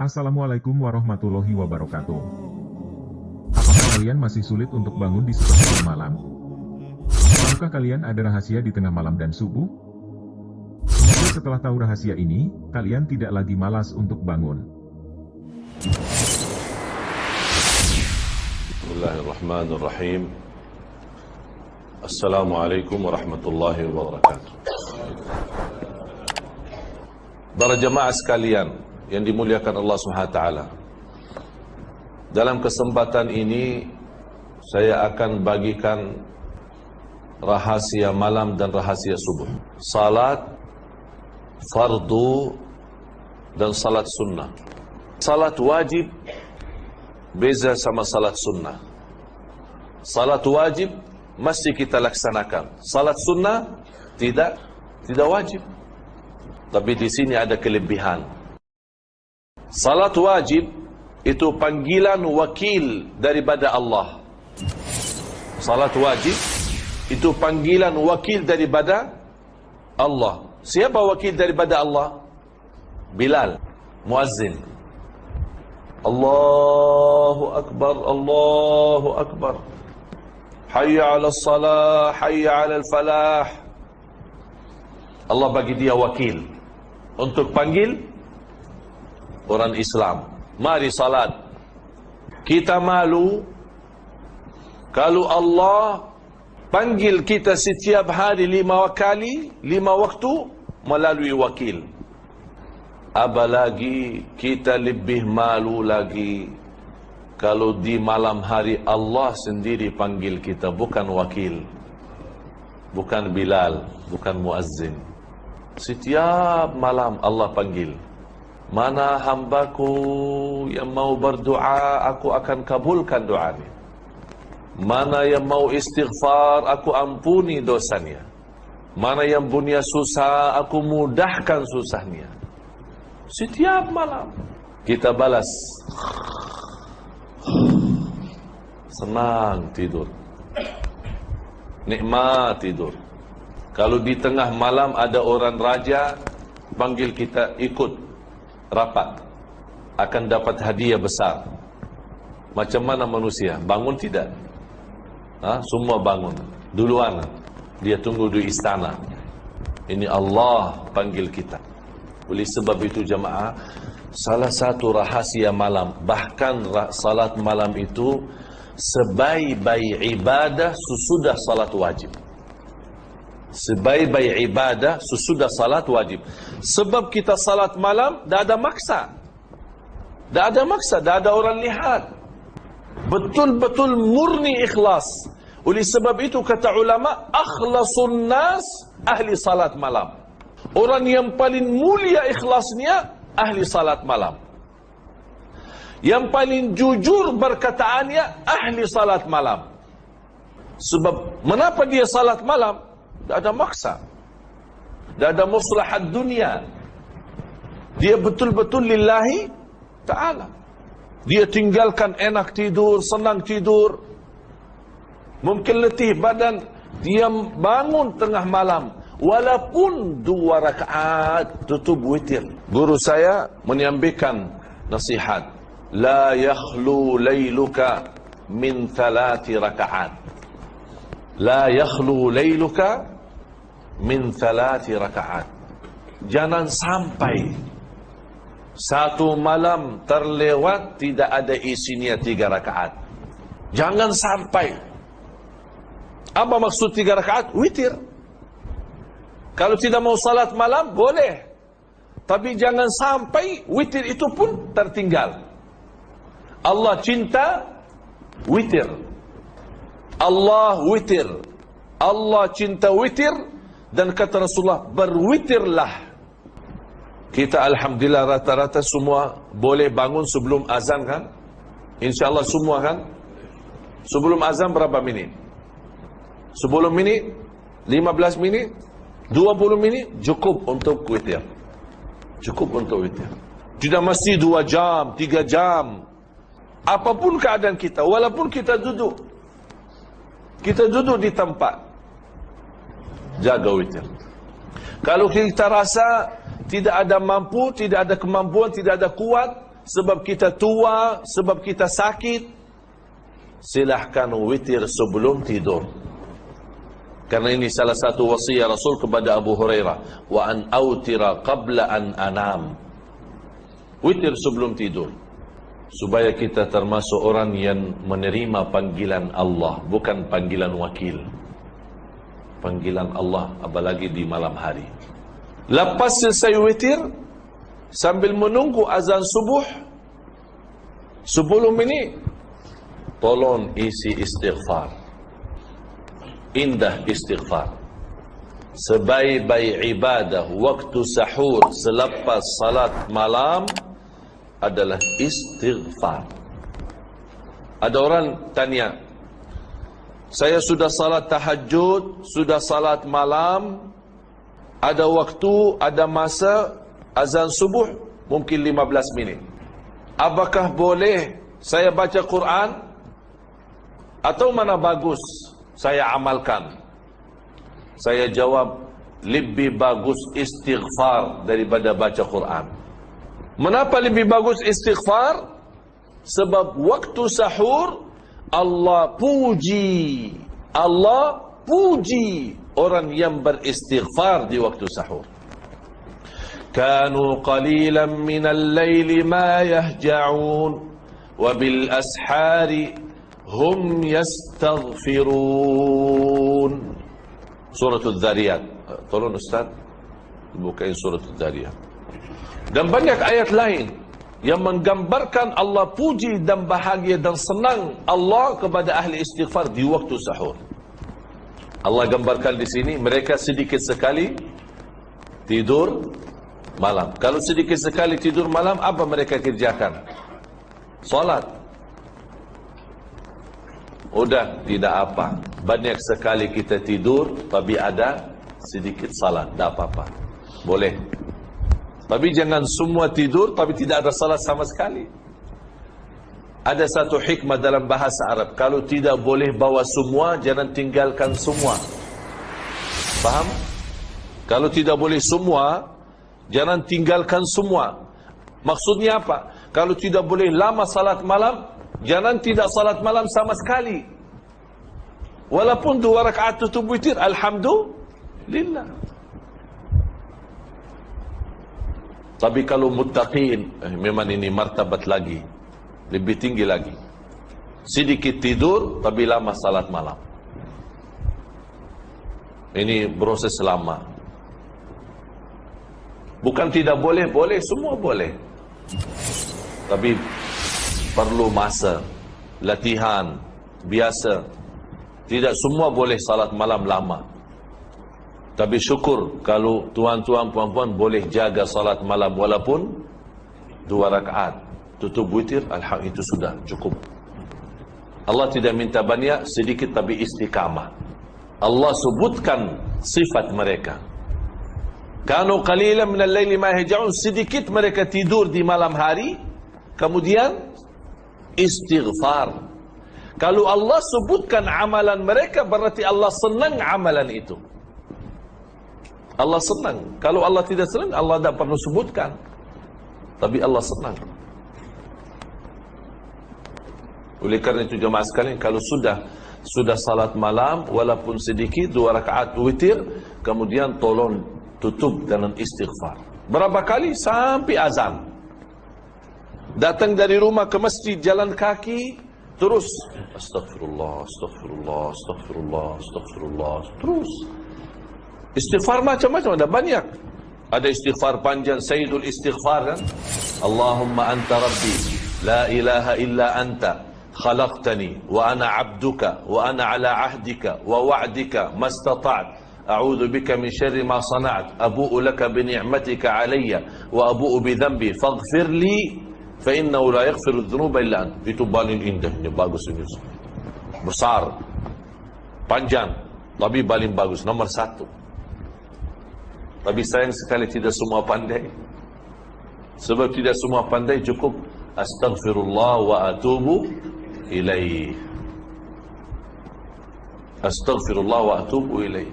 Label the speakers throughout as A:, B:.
A: Assalamualaikum warahmatullahi wabarakatuh. Apakah kalian masih sulit untuk bangun di sepertiga malam? Tahukah kalian ada rahasia di tengah malam dan subuh? Semoga setelah tahu rahasia ini, kalian tidak lagi malas untuk bangun.
B: Bismillahirrahmanirrahim. Assalamualaikum warahmatullahi wabarakatuh. Para jemaah sekalian yang dimuliakan Allah SWT, dalam kesempatan ini saya akan bagikan rahasia malam dan rahasia subuh. Salat fardu dan salat sunnah. Salat wajib beza sama salat sunnah. Salat wajib mesti kita laksanakan. Salat sunnah tidak wajib. Tapi di sini ada kelebihan. Salat wajib itu panggilan wakil daripada Allah. Salat wajib itu panggilan wakil daripada Allah. Siapa wakil daripada Allah? Bilal, muazzin. Allahu Akbar, Allahu Akbar. Hayya 'alas salah, hayya 'alal falah. Allah bagi dia wakil untuk panggil orang Islam. Mari salat. Kita malu kalau Allah panggil kita setiap hari 5 kali, 5 waktu melalui wakil. Apalagi kita lebih malu lagi kalau di malam hari Allah sendiri panggil kita, bukan wakil, bukan Bilal, bukan muazzin. Setiap malam Allah panggil. Mana hambaku yang mau berdoa, aku akan kabulkan doanya. Mana yang mau istighfar, aku ampuni dosanya. Mana yang punya susah, aku mudahkan susahnya. Setiap malam kita balas. Senang tidur, nikmat tidur. Kalau di tengah malam ada orang raja panggil kita ikut rapat, akan dapat hadiah besar. Macam mana manusia? Bangun tidak? Semua bangun duluan. Dia tunggu di istana. Ini Allah panggil kita. Oleh sebab itu jemaah, salah satu rahasia malam, bahkan salat malam itu sebaik-baik ibadah sesudah salat wajib. Sebaik-baik ibadah sesudah salat wajib. Sebab kita salat malam tak ada maksa. Tak ada maksa, tak ada orang lihat. Betul-betul murni ikhlas. Oleh sebab itu kata ulama, akhlasun nas ahli salat malam. Orang yang paling mulia ikhlasnya ahli salat malam. Yang paling jujur berkataannya ahli salat malam. Sebab kenapa dia salat malam? Tak ada maksa. Tak ada maslahat dunia. Dia betul-betul lillahi ta'ala. Dia tinggalkan enak tidur, senang tidur. Mungkin letih badan. Dia bangun tengah malam. Walaupun 2 rakaat tutup witir. Guru saya menyampaikan nasihat. La yakhlu layluka min 3 rakaat. La yakhlu layluka min 3 rakaat. Jangan sampai satu malam terlewat tidak ada isinya 3 rakaat. Jangan sampai. Apa maksud 3 rakaat? Witir. Kalau tidak mau salat malam boleh, tapi jangan sampai witir itu pun tertinggal. Allah cinta witir. Allah witir. Allah cinta witir. Dan kata Rasulullah, berwitirlah. Kita alhamdulillah rata-rata semua boleh bangun sebelum azan kan? InsyaAllah semua kan? Sebelum azan berapa minit? 10 minit? 15 minit? 20 minit? Cukup untuk witir. Cukup untuk witir. Tidak mesti 2 jam, 3 jam. Apapun keadaan kita, walaupun kita duduk di tempat, jaga witir. Kalau kita rasa tidak ada mampu, tidak ada kemampuan, tidak ada kuat, sebab kita tua, sebab kita sakit, silahkan witir sebelum tidur. Karena ini salah satu wasiat Rasul kepada Abu Hurairah, wa an autira qabla an anam. Witir sebelum tidur, supaya kita termasuk orang yang menerima panggilan Allah, bukan panggilan wakil. Panggilan Allah, apalagi di malam hari. Lepas selesai witir, sambil menunggu azan subuh 10 minit, tolong isi istighfar. Indah istighfar. Sebaik-baik ibadah waktu sahur selepas salat malam adalah istighfar. Ada orang tanya, saya sudah salat tahajud, sudah salat malam, ada waktu, ada masa azan subuh mungkin 15 minit. Apakah boleh saya baca Quran? Atau mana bagus saya amalkan? Saya jawab, lebih bagus istighfar daripada baca Quran. Mengapa lebih bagus istighfar? Sebab waktu sahur Allah puji orang yang beristighfar di waktu sahur. Kanu qalilan minal laili ma yahja'un wa bil ashari hum yastaghfirun. Surah Al-Dhariyat. Tolong Ustaz bukain Surah Al-Dhariyat. Dan banyak ayat lain yang menggambarkan Allah puji dan bahagia dan senang Allah kepada ahli istighfar di waktu sahur. Allah gambarkan di sini, mereka sedikit sekali tidur malam. Kalau sedikit sekali tidur malam, apa mereka kerjakan? Salat. Udah, tidak apa. Banyak sekali kita tidur, tapi ada sedikit salat, tidak apa-apa. Boleh. Tapi jangan semua tidur, tapi tidak ada salat sama sekali. Ada satu hikmah dalam bahasa Arab. Kalau tidak boleh bawa semua, jangan tinggalkan semua. Faham? Kalau tidak boleh semua, jangan tinggalkan semua. Maksudnya apa? Kalau tidak boleh lama salat malam, jangan tidak salat malam sama sekali. Walaupun 2 rakaat tutup witir, alhamdulillah. Tapi kalau muttaqin, memang ini martabat lagi, lebih tinggi lagi. Sedikit tidur, tapi lama salat malam. Ini proses lama. Bukan tidak boleh, boleh, semua boleh. Tapi perlu masa, latihan, biasa. Tidak semua boleh salat malam lama. Tapi syukur kalau tuan-tuan, puan-puan boleh jaga salat malam walaupun 2 rakaat. Tutup witir, alhamdulillah, itu sudah cukup. Allah tidak minta banyak, sedikit tapi istiqamah. Allah sebutkan sifat mereka. Kanu qalilan minal laili ma yahja'un, sedikit mereka tidur di malam hari, kemudian istighfar. Kalau Allah sebutkan amalan mereka, berarti Allah senang amalan itu. Allah senang. Kalau Allah tidak senang, Allah tidak perlu sebutkan. Tapi Allah senang. Oleh karena itu jemaah sekalian, kalau sudah salat malam, walaupun sedikit, 2 rakaat witir, kemudian tolong tutup dengan istighfar. Berapa kali? Sampai azan. Datang dari rumah ke masjid, jalan kaki, terus astagfirullah, astagfirullah, astagfirullah, astagfirullah, terus. Istighfar macam-macam, ada banyak. Ada istighfar panjang, Sayyidul Istighfar kan? Allahumma anta rabbi, la ilaha illa anta, khalaqtani, wa ana abduka, wa ana ala ahdika, wa wa'dika, mastata'at, a'udhu bika min syarri ma sana'at, abu'u laka bi ni'matika alayya, wa abu'u bi dhanbi, faghfir li, fa innahu la yaghfiru dhunuba illa ant. Itu paling indah, ini bagus ini. Besar, panjang, tapi paling bagus, nomor 1. Tapi sayang sekali tidak semua pandai. Sebab tidak semua pandai, cukup astaghfirullah wa atubu ilaih. Astaghfirullah wa atubu ilaih.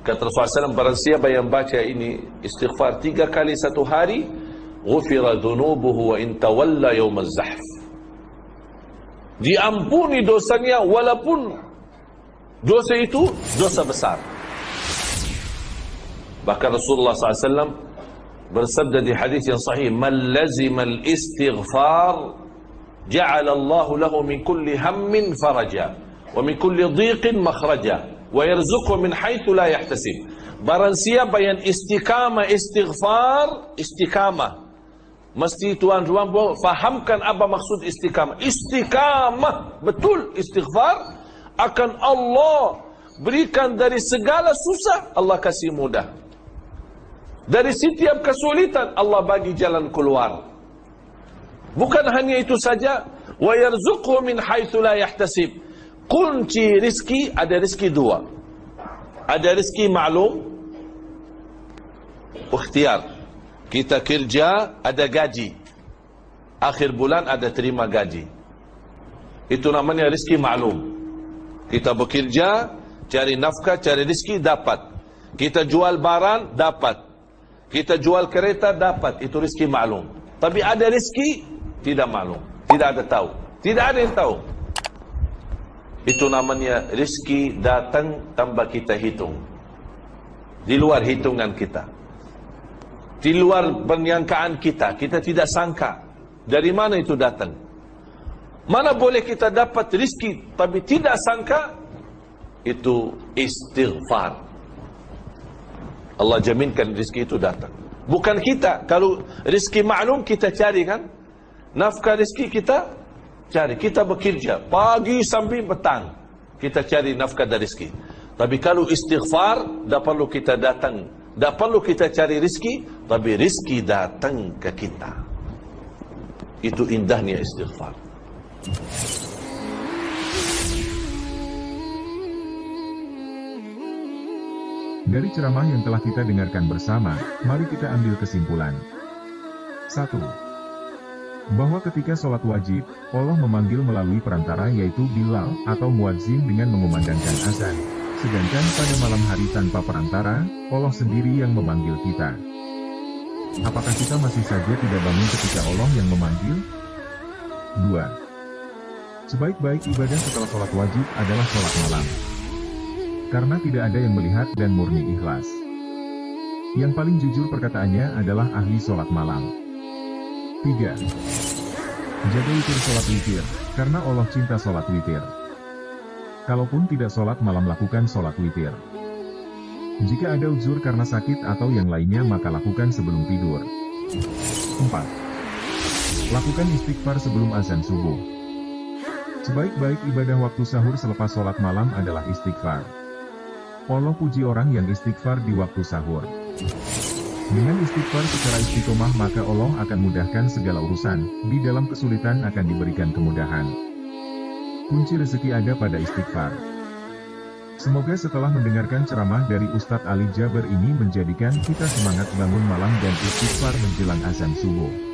B: Kata Rasulullah SAW, barang siapa yang baca ini istighfar 3 kali 1 hari, ghufira dhunubuhu wa in tawalla yawm az-zahf. Diampuni dosanya walaupun dosa itu dosa besar. Bahkan Rasulullah SAW bersabda di hadis yang sahih, "Man lazima al-istighfar ja'ala Allahu lahu min kulli hammin faraja wa min kulli dhiqin makhraja wa yarzuqhu min haitsu la yahtasib." Barang siapa yang istiqamah istighfar, istiqamah. Mesti tuan-tuan fahamkan apa maksud istiqamah. Istiqamah betul istighfar akan Allah berikan dari segala susah, Allah kasih mudah. Dari setiap kesulitan Allah bagi jalan keluar. Bukan hanya itu saja, wa yarzuqhu min haitsu la yahtasib. Kunci rezeki, ada rezeki dua. Ada rezeki maklum, ikhtiar. Kita kerja ada gaji. Akhir bulan ada terima gaji. Itu namanya rezeki maklum. Kita bekerja, cari nafkah, cari rezeki, dapat. Kita jual barang, dapat. Kita jual kereta, dapat. Itu rezeki maklum. Tapi ada rezeki tidak maklum, tidak ada tahu, tidak ada yang tahu. Itu namanya rezeki datang tanpa kita hitung, di luar hitungan kita, di luar penyangkaan kita. Kita tidak sangka dari mana itu datang. Mana boleh kita dapat rezeki tapi tidak sangka? Itu istighfar. Allah jaminkan rezeki itu datang. Bukan kita. Kalau rezeki maklum kita cari kan, nafkah rezeki kita cari. Kita bekerja pagi sampai petang, kita cari nafkah dari rezeki. Tapi kalau istighfar, tak perlu kita datang, tak perlu kita cari rezeki, tapi rezeki datang ke kita. Itu indahnya istighfar.
A: Dari ceramah yang telah kita dengarkan bersama, mari kita ambil kesimpulan. 1. Bahwa ketika sholat wajib, Allah memanggil melalui perantara yaitu Bilal atau muadzin dengan mengumandangkan azan. Sedangkan pada malam hari tanpa perantara, Allah sendiri yang memanggil kita. Apakah kita masih saja tidak bangun ketika Allah yang memanggil? 2. Sebaik-baik ibadah setelah sholat wajib adalah sholat malam. Karena tidak ada yang melihat dan murni ikhlas. Yang paling jujur perkataannya adalah ahli sholat malam. 3. Jaga witir sholat witir, karena Allah cinta sholat witir. Kalaupun tidak sholat malam, lakukan sholat witir. Jika ada uzur karena sakit atau yang lainnya, maka lakukan sebelum tidur. 4. Lakukan istighfar sebelum azan subuh. Sebaik-baik ibadah waktu sahur selepas sholat malam adalah istighfar. Allah puji orang yang istighfar di waktu sahur. Dengan istighfar secara istiqomah maka Allah akan mudahkan segala urusan, di dalam kesulitan akan diberikan kemudahan. Kunci rezeki ada pada istighfar. Semoga setelah mendengarkan ceramah dari Ustadz Ali Jaber ini menjadikan kita semangat bangun malam dan istighfar menjelang azan subuh.